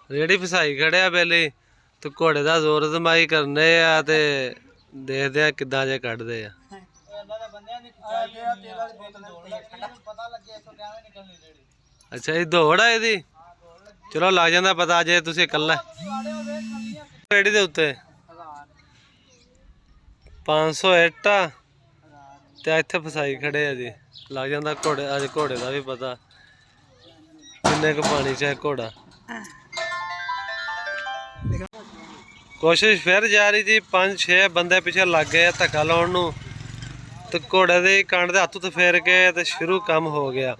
रेड़ी फसाई खड़े आ पहले तो घोड़े का जोर जमाई करने आ ते देखते हैं किदा जे कढ़ते आ। अच्छा ये दौड़ है यदी चलो लग जाता पता जे तुम कला रेड़ी के उत्ते 500 इट आ इत्थे फसाई खड़े आ जी लग जाता घोड़े अज घोड़े का भी पता किन्ने क पानी च है घोड़ा। कोशिश फिर जारी जी 5-6 बंदे पिछे लग गए धक्का लाने नूं तो घोड़े के कंड के हत्थ फेर के तो शुरू काम हो गया।